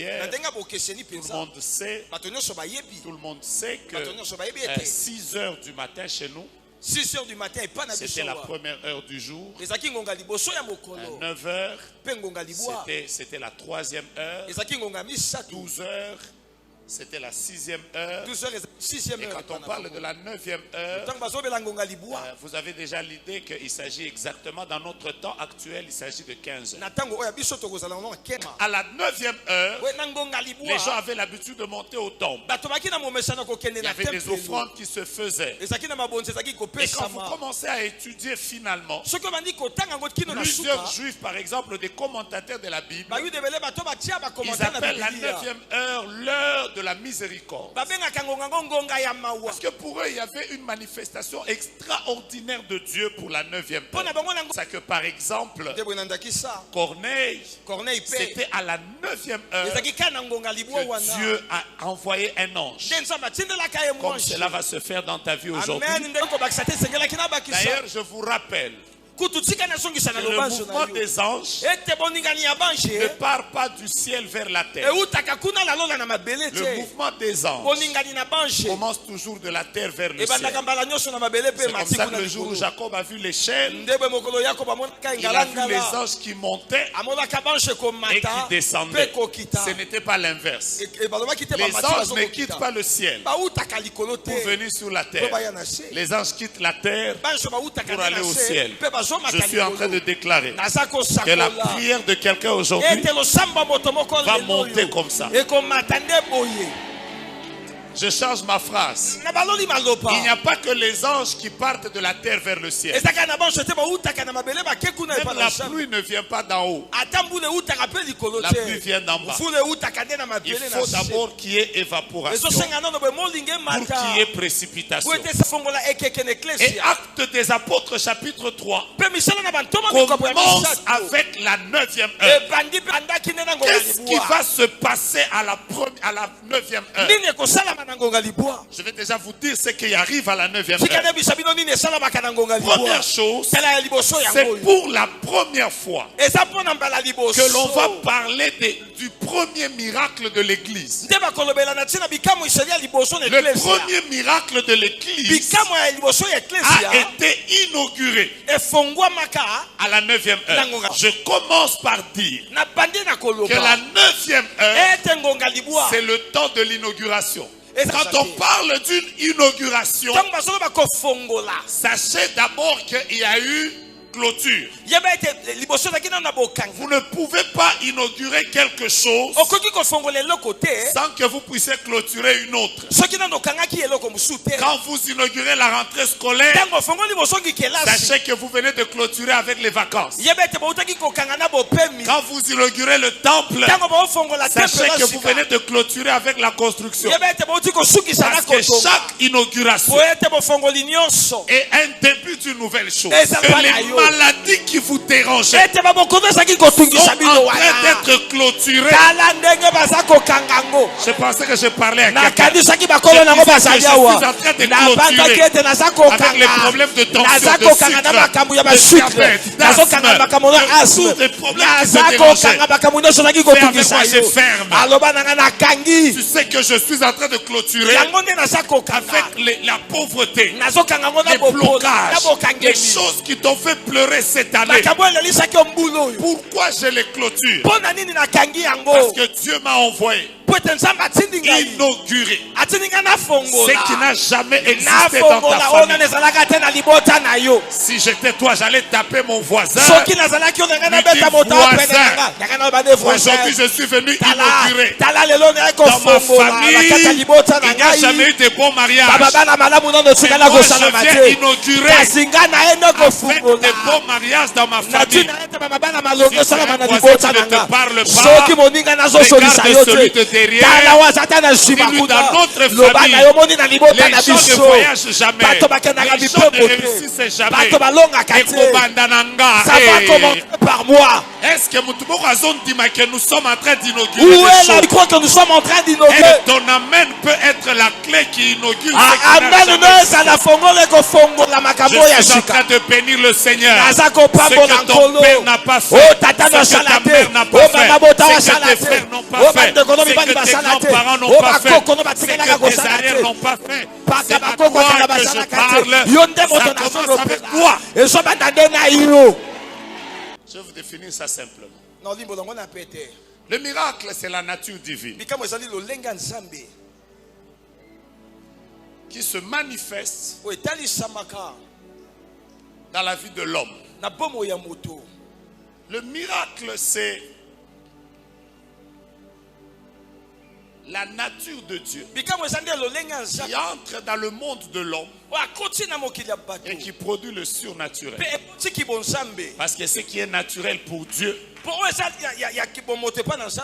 particulière. Tout le monde sait que 6 heures du matin chez nous, 6 heures du matin, c'était la première heure du jour. 9 heures, c'était la 3e heure. 12 heures, c'était la 6e heure. Et quand on parle de la 9e heure, vous avez déjà l'idée qu'il s'agit exactement, dans notre temps actuel, il s'agit de 15 heures. À la 9e heure, les gens avaient l'habitude de monter au temple. Il y avait des offrandes qui se faisaient. Et quand vous commencez à étudier finalement, plusieurs juifs, par exemple, des commentateurs de la Bible, ils appellent la 9e heure l'heure de la miséricorde. Parce que pour eux, il y avait une manifestation extraordinaire de Dieu pour la 9e heure. C'est que par exemple, Corneille, c'était à la 9e heure que Dieu a envoyé un ange. Comme cela va se faire dans ta vie aujourd'hui. D'ailleurs, je vous rappelle, le mouvement des anges ne part pas du ciel vers la terre. Le mouvement des anges commence toujours de la terre vers le ciel. C'est comme ça que le jour où Jacob a vu l'échelle, il a vu les anges qui montaient et qui descendaient. Ce n'était pas l'inverse. Les anges ne quittent pas le ciel pour venir sur la terre. Les anges quittent la terre pour aller au ciel. Je suis en train de déclarer que la prière de quelqu'un aujourd'hui va monter comme ça. Je change ma phrase. Il n'y a pas que les anges qui partent de la terre vers le ciel. Même la pluie ne vient pas d'en haut. La pluie vient d'en bas. Il faut d'abord qu'il y ait évaporation pour qu'il y ait précipitation. Et Actes des Apôtres chapitre 3 commence avec la 9e heure. Qu'est-ce qui va se passer à la 9e heure? Je vais déjà vous dire ce qui arrive à la 9e heure. Première chose, c'est pour la première fois que l'on va parler du premier miracle de l'église. Le premier miracle de l'église a été inauguré à la 9e heure. Je commence par dire que la 9e heure, c'est le temps de l'inauguration. Quand on parle d'une inauguration, sachez d'abord qu'il y a eu clôture. Vous ne pouvez pas inaugurer quelque chose sans que vous puissiez clôturer une autre. Quand vous inaugurez la rentrée scolaire, sachez que vous venez de clôturer avec les vacances. Quand vous inaugurez le temple, sachez que vous venez de clôturer avec la construction. Parce que chaque inauguration est un début d'une nouvelle chose. Que les maladies qui vous dérangeaient sont en train d'être clôturées. Je pensais que je parlais à quelqu'un. Je suis en train de clôturer avec les problèmes de tension, de sucre, de diabète, d'asthme, de tous les problèmes qui me dérangeaient. Fais avec moi, je ferme. Tu sais que je suis en train de clôturer avec la pauvreté, les blocages, les choses qui t'ont fait pleurer cette année. Pourquoi je les clôture? Parce que Dieu m'a envoyé inaugurer ce qui n'a jamais existé dans ta famille. Si j'étais toi, j'allais taper mon voisin. Aujourd'hui, je suis venu inaugurer. Dans ma famille, il n'y a jamais eu de bon mariage. Moi, je viens inaugurer avec de bons mariages dans ma famille. Si c'est un voisin qui ne te parle pas, regarde celui de l'extérieur, dis-lui dans notre famille, les gens ne voyagent jamais, les gens ne réussissent jamais. Ça va commencer par moi. Est-ce que nous sommes en train d'inaugurer où est la croix que nous sommes en train d'inaugurer? Et ton amen peut être la clé qui inaugure. Amen. Je suis en train de bénir le Seigneur. Ce que ton père n'a pas fait, ce que ta mère n'a pas fait, ce que tes frères n'ont pas fait, ce que tes grands-parents n'ont pas fait, ce que tes arrières n'ont pas fait. C'est à toi que je parle. Ça commence avec toi. Je vais vous définir ça simplement. Le miracle, c'est la nature divine qui se manifeste dans la vie de l'homme. Le miracle, c'est la nature de Dieu qui entre dans le monde de l'homme et qui produit le surnaturel. Parce que ce qui est naturel pour Dieu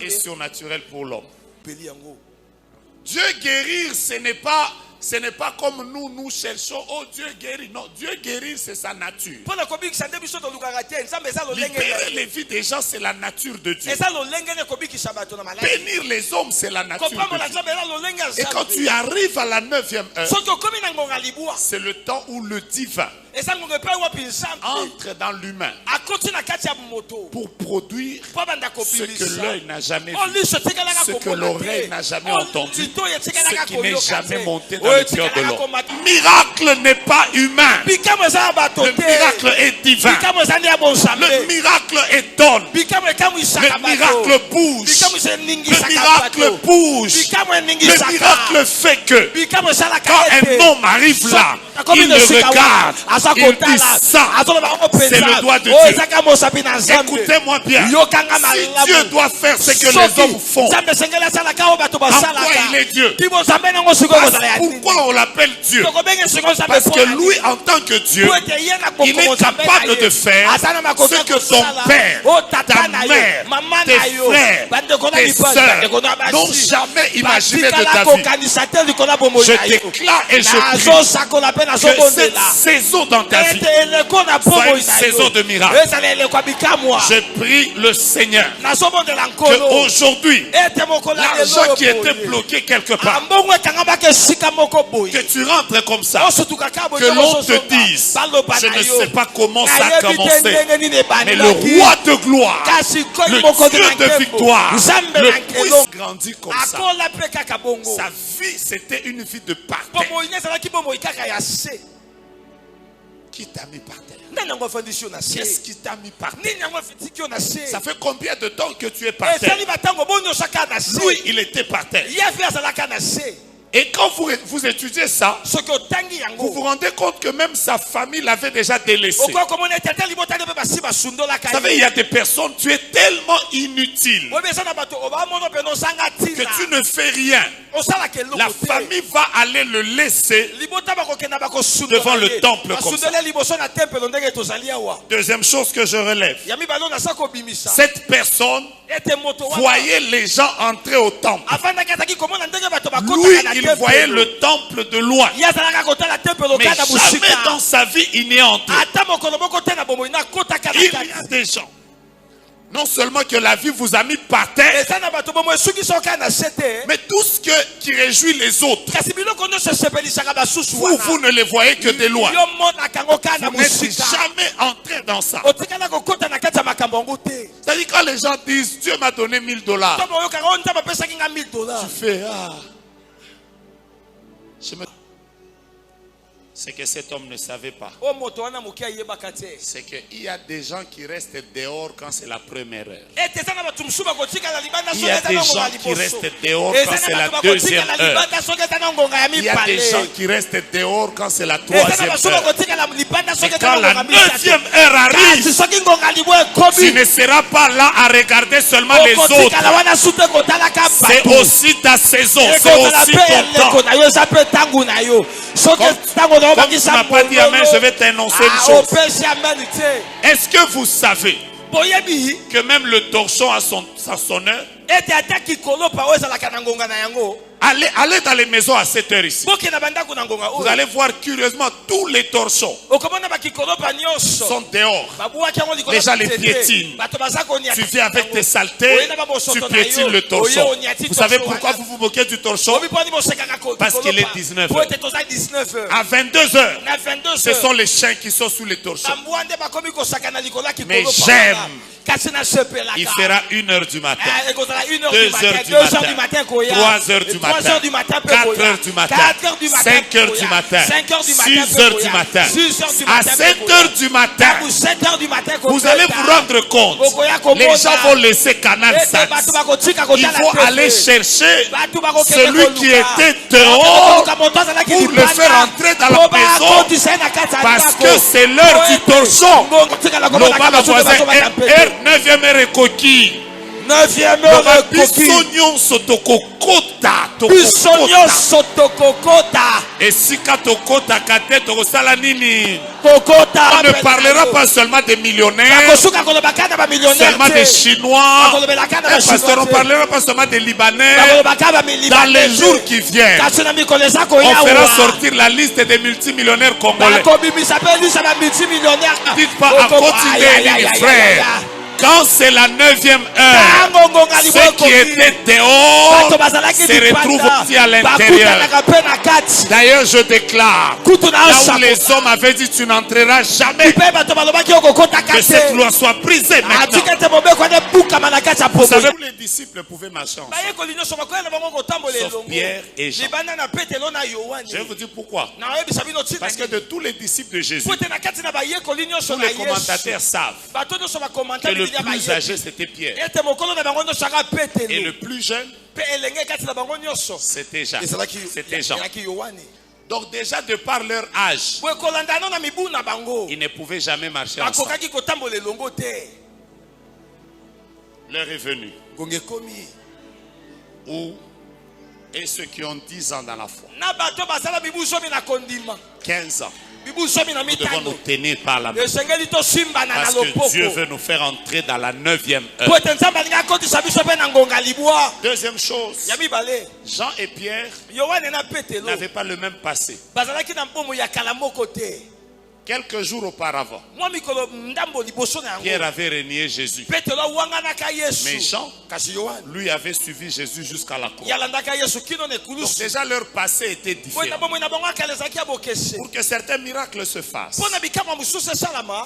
est surnaturel pour l'homme. Dieu guérir, ce n'est pas comme nous cherchons, oh Dieu guérit. Non, Dieu guérir, c'est sa nature. Libérer les vies des gens, c'est la nature de Dieu. Bénir les hommes, c'est la nature de Dieu. Et quand tu arrives à la 9e heure, c'est le temps où le divin entre dans l'humain pour produire ce que l'œil n'a jamais vu, ce que l'oreille n'a jamais entendu, ce qui n'est jamais monté dans le cœur de l'homme. Le miracle n'est pas humain. Le miracle est divin. Le miracle est donne. Le miracle bouge. Le miracle bouge. Le miracle fait que quand un homme arrive là, il le regarde. Il dit ça, c'est le doigt de Dieu. Écoutez-moi bien. Si Dieu doit faire ce que les hommes font, en quoi il est Dieu? Pourquoi on l'appelle Dieu? Parce que lui, en tant que Dieu, il est capable de faire ce que ton père, ta mère, tes frères, tes soeurs n'ont jamais imaginé de ta vie. Je déclare et je prie que cette saison dans ta vie soit une saison de miracle. Je prie le Seigneur qu'aujourd'hui, l'argent qui était bloqué quelque part, que tu rentres comme ça, que l'on te dise, je ne sais pas comment ça a commencé, mais le roi de gloire, le Dieu de victoire, le puisse grandir comme ça. Sa vie, c'était une vie de partage. Qui t'a mis par terre? Qu'est-ce qui t'a mis par terre? Ça fait combien de temps que tu es par terre? Lui, il était par terre. Et quand vous étudiez ça, vous vous rendez compte que même sa famille l'avait déjà délaissé. Vous savez, il y a des personnes, tu es tellement inutile que tu ne fais rien. La famille va aller le laisser devant le temple comme ça. Deuxième chose que je relève, cette personne voyait les gens entrer au temple. Lui, il voyait le temple de loin. Mais jamais dans sa vie, il n'y est entré. Il y a des gens. Non seulement que la vie vous a mis par terre, mais tout ce qui réjouit les autres, vous ne les voyez que de loin. Vous n'êtes jamais entré dans ça. C'est-à-dire quand les gens disent Dieu m'a donné $1000, tu fais c'est que cet homme ne savait pas. C'est qu'il y a des gens qui restent dehors quand c'est la première heure. Il y a des gens qui restent dehors quand c'est la deuxième heure. Il y a des gens qui restent dehors quand c'est la troisième heure. Mais quand la 9e heure arrive, tu ne seras pas là à regarder seulement les autres. C'est aussi ta saison, c'est aussi ton temps. Comme tu n'as pas dit amen, je vais t'annoncer une chose. Est-ce que vous savez que même le torchon a son heure. Allez dans les maisons à 7 heures ici. Vous allez voir curieusement tous les torchons sont dehors. Les gens les piétinent. Tu viens avec tes saletés, tu piétines le torchon. Vous savez pourquoi vous vous moquez du torchon? Parce qu'il est 19 heures. À 22 heures, ce sont les chiens qui sont sous les torchons. Mais j'aime. Il fera 1 heure du matin, 2 heures du matin, 3 heures du matin, 4 heures du matin, 5 heures du matin, 6 heures du matin. À 7 heures du matin, vous allez vous rendre compte. Les gens vont laisser Canal Sat. Il faut aller chercher celui qui était dehors pour le faire entrer dans la maison, parce que c'est l'heure du torchon. Le voisin est 9e heure et coquille. 9e heure et coquille. Et si katokota kate tokosala nini? On ne parlera pas seulement des millionnaires, seulement des Chinois. Pasteur, on ne parlera pas seulement des Libanais. Dans les jours qui viennent, on fera sortir la liste des multimillionnaires congolais. Dites pas à continuer, les frères. Quand c'est la 9e heure, ceux qui étaient dehors se retrouvent aussi à l'intérieur. D'ailleurs, je déclare, là où les hommes avaient dit tu n'entreras jamais, que cette loi soit brisée maintenant. Vous savez, tous les disciples pouvaient marcher ensemble, sauf Pierre et Jean. Je vais vous dire pourquoi. Parce que de tous les disciples de Jésus, tous les commentateurs savent que le plus âgé c'était Pierre et le plus jeune c'était Jean. Donc déjà de par leur âge, ils ne pouvaient jamais marcher ensemble. L'heure est venue où et ceux qui ont 10 ans dans la foi, 15 ans, nous devons nous tenir par la main. Parce que Dieu veut nous faire entrer dans la 9e heure. Deuxième chose, Jean et Pierre n'avaient pas le même passé. Quelques jours auparavant, Pierre avait renié Jésus. Mais Jean, lui, avait suivi Jésus jusqu'à la croix. Donc déjà leur passé était différent. Pour que certains miracles se fassent,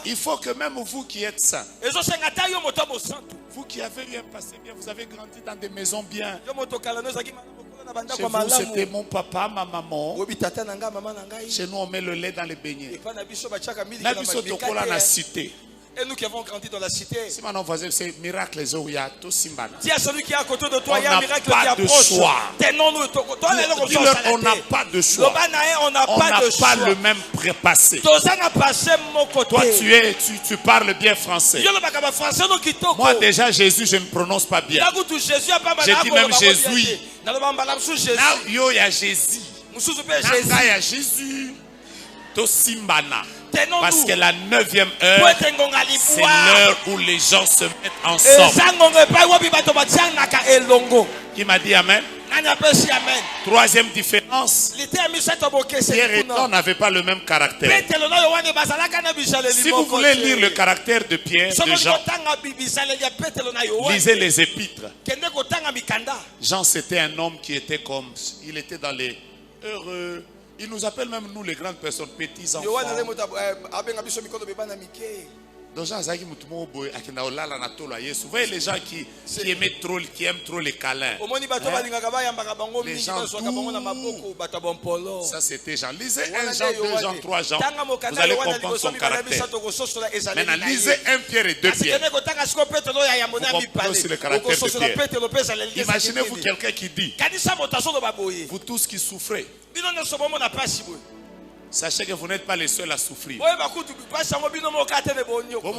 il faut que même vous qui êtes saints, vous qui avez eu un passé bien, vous avez grandi dans des maisons bien. Chez vous, c'était mon papa, ma maman. Chez nous, on met le lait dans les beignets. Et nous qui avons grandi dans la cité, si maintenant voisin, c'est miracle, dis à celui qui est à côté de toi, il y a un miracle qui approche. On n'a pas de choix. On n'a pas le même passé. Toi, tu parles bien français. Moi, déjà, Jésus, je ne prononce pas bien. J'ai dit même Jésus. Yo, il y a Jésus. Il y a Jésus. Tosimbana. Parce que la 9e heure, c'est l'heure où les gens se mettent ensemble. Qui m'a dit Amen? Troisième différence, Pierre et Jean n'avaient pas le même caractère. Si vous voulez lire le caractère de Pierre, de Jean, lisez les épîtres. Jean, c'était un homme qui était comme, il était dans les heureux. Il nous appelle même nous les grandes personnes, petits enfants. Donc Jean Zaki Moutoumou Boy, vous voyez les gens qui aimaient trop, qui aiment trop les câlins. Les gens ça c'était Jean. Lisez 1 Jean, 2 Jean, 3 Jean. Vous allez comprendre son caractère. Maintenant, lisez 1 Pierre et 2 Pierre. Vous comprenez aussi le caractère de Pierre. Imaginez-vous quelqu'un qui dit, vous tous qui souffrez, sachez que vous n'êtes pas les seuls à souffrir. Voyez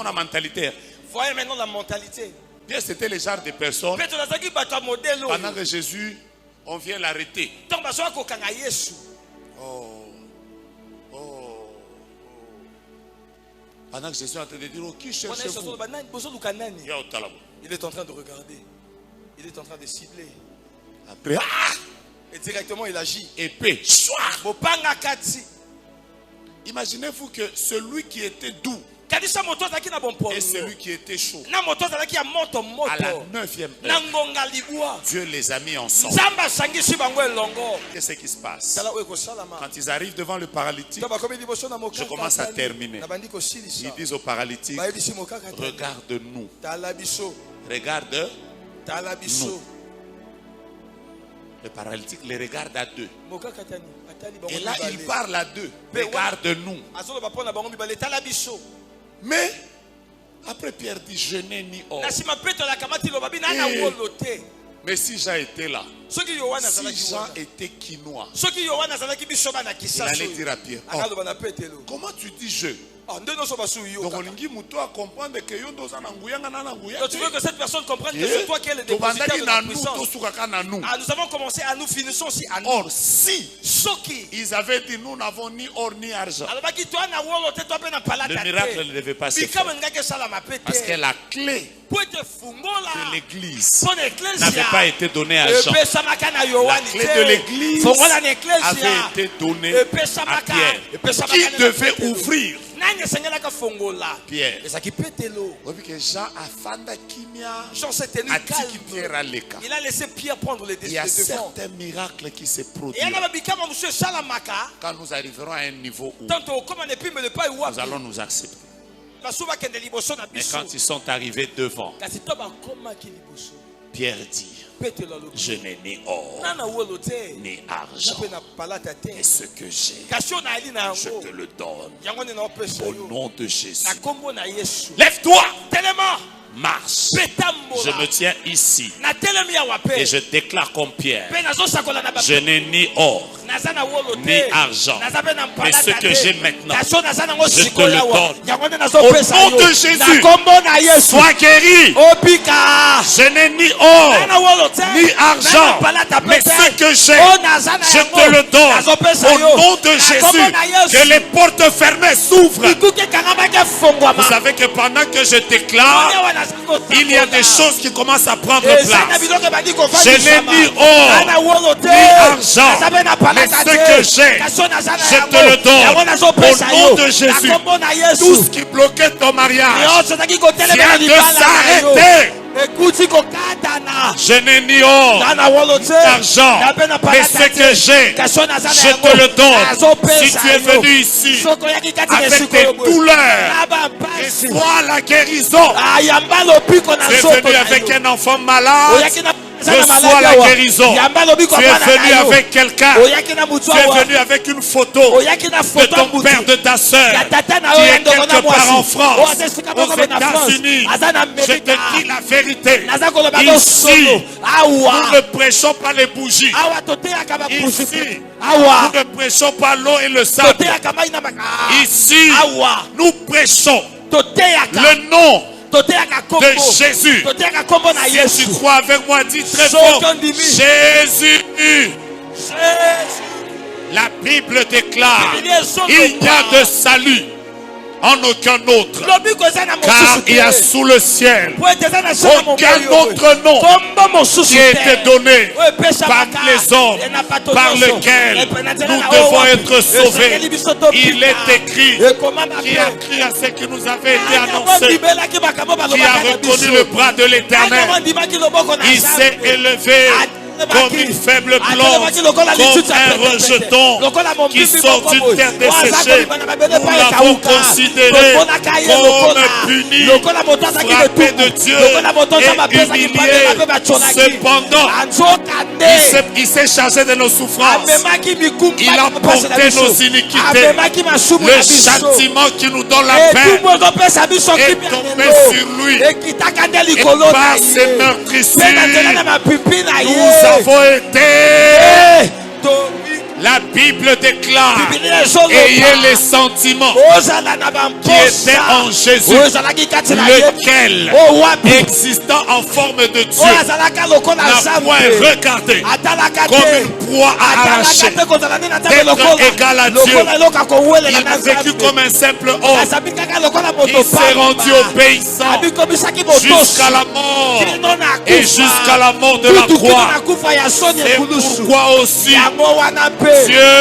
la mentalité. Voyez maintenant la mentalité. Pierre, c'était le genre de personnes. Pendant que Jésus, on vient l'arrêter. Pendant que Jésus est en train de dire, oh, qui cherchez-vous? Il est en train de regarder. Il est en train de cibler. Après, et directement il agit. Épée. Imaginez-vous que celui qui était doux et celui qui était chaud, à la 9e heure, Dieu les a mis ensemble. Qu'est-ce qui se passe? Quand ils arrivent devant le paralytique, je commence à terminer. Ils disent au paralytique, regarde-nous. Regarde-nous. Le paralytique les regarde à deux. Et là, il parle à deux. Regarde-nous. Mais, après Pierre dit, je n'ai ni or. Mais si Jean était là, si Jean était quinoa, il allait dire à Pierre, oh, comment tu dis je? Donc tu veux que cette personne comprenne que c'est toi qui es le dépositaire de la puissance. Nous avons commencé à nous, finissons aussi à nous. Or, si ils avaient dit nous n'avons ni or ni argent, le miracle ne devait pas se faire. Parce que la clé de l'église n'avait pas été donnée à Jean. La clé de l'église avait été donnée à Pierre, qui devait ouvrir. Pierre. Jean s'est tenu calme. Il a laissé Pierre prendre les décisions. Il y a certains miracles qui se produisent. Quand nous arriverons à un niveau où nous allons nous accepter. Mais quand ils sont arrivés devant, Pierre dit, je n'ai ni or ni argent, et ce que j'ai, je te le donne au nom de Jésus. Lève-toi, marche. Je me tiens ici et je déclare comme Pierre, je n'ai ni or ni argent, mais ce que j'ai maintenant, je te le donne au nom de Jésus. Sois guéri. Je n'ai ni or ni argent, mais ce que j'ai, je te le donne au nom de Jésus. Que les portes fermées s'ouvrent. Vous savez que pendant que je déclare, il y a des choses qui commencent à prendre place. Je n'ai ni or ni argent, mais ce que j'ai, je te le donne au nom de Jésus. Tout ce qui bloquait ton mariage vient de s'arrêter. Je n'ai ni or ni argent, mais ce que j'ai, je te le donne. Si tu es venu ici avec des douleurs, reçois la guérison. Tu es venu avec un enfant malade, reçois la guérison. Tu es venu avec quelqu'un, tu es venu avec une photo de ton père, de ta soeur qui est quelque part en France, aux États-Unis. Je te dis la vérité. Ici, nous ne prêchons pas les bougies. Ici, nous ne prêchons pas l'eau et le sable. Ici, nous prêchons le nom de Jésus. Si tu crois avec moi, dis très fort, Jésus. La Bible déclare, il n'y a de salut en aucun autre, car il y a sous le ciel aucun autre nom qui a été donné parmi les hommes par lequel nous devons être sauvés. Il est écrit, qui a crié à ce qui nous avait été annoncé, qui a reconnu le bras de l'Éternel. Il s'est élevé comme une faible plante, comme un rejeton qui sort d'une terre desséchée. Nous l'avons considéré comme puni, frappé de Dieu et humilié. Cependant, il s'est chargé de nos souffrances. Il a porté nos iniquités. Le châtiment qui nous donne la paix est tombé sur lui. Et par ses meurtrissures, nous avons été. La Bible déclare, ayez les sentiments qui étaient en Jésus, lequel, existant en forme de Dieu, n'a point regardé comme une roi a arraché d'être égal à Dieu. Il a vécu comme un simple homme. Il s'est rendu obéissant jusqu'à la mort et jusqu'à la mort de la croix. C'est pourquoi aussi Dieu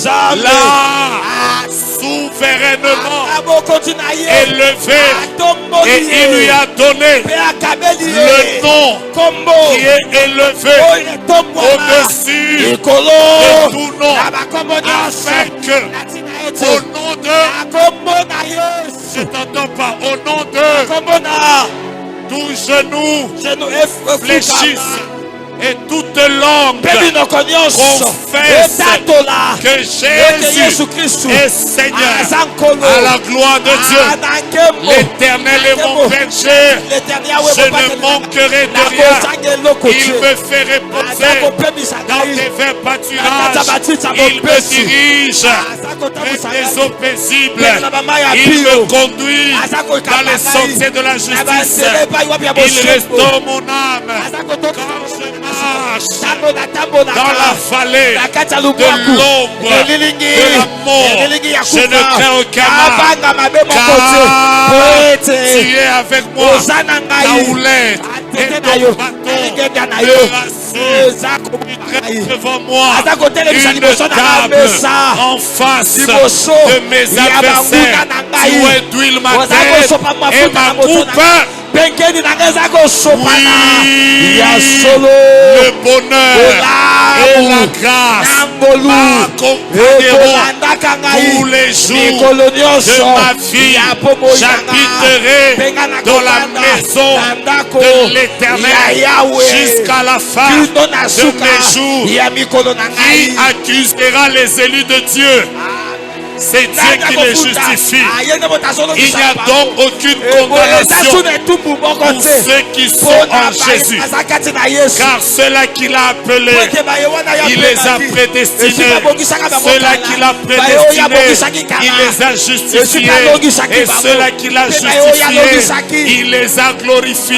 l'a souverainement élevé et il lui a donné le nom qui est élevé au-dessus de tout nom, afin que au nom de, je t'entends pas, au nom de tout genou fléchisse et toute langue confesse que Jésus est Seigneur, à la gloire de Dieu. L'Éternel est mon berger, je ne manquerai de rien. Il me fait reposer dans des verts pâturages, il me dirige vers des eaux paisibles, il me conduit dans les sentiers de la justice, il restaure mon âme quand je marche dans la vallée de l'ombre de la mort. Je ne crains aucun mal, car tu es avec moi. Ta houlette et ton bâton me rassurent. Tu dresses devant moi une table en face de mes adversaires. Tu huiles ma tête et ma coupe. Oui, le bonheur et la grâce m'accompagneront tous les jours de ma vie. J'habiterai dans la maison de l'Éternel jusqu'à la fin de mes jours. Qui accusera les élus de Dieu? C'est Dieu qui les justifie. Il n'y a donc aucune condamnation pour ceux qui sont en Jésus. Car ceux-là qu'il a appelés, il les a prédestinés. Ceux-là qu'il a prédestinés, il les a justifiés. Et ceux-là qu'il a justifiés, il les a glorifiés.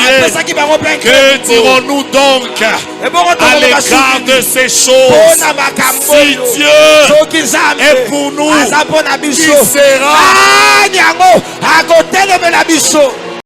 Que dirons-nous donc à l'égard de ces choses? Si Dieu est pour nous, qui sera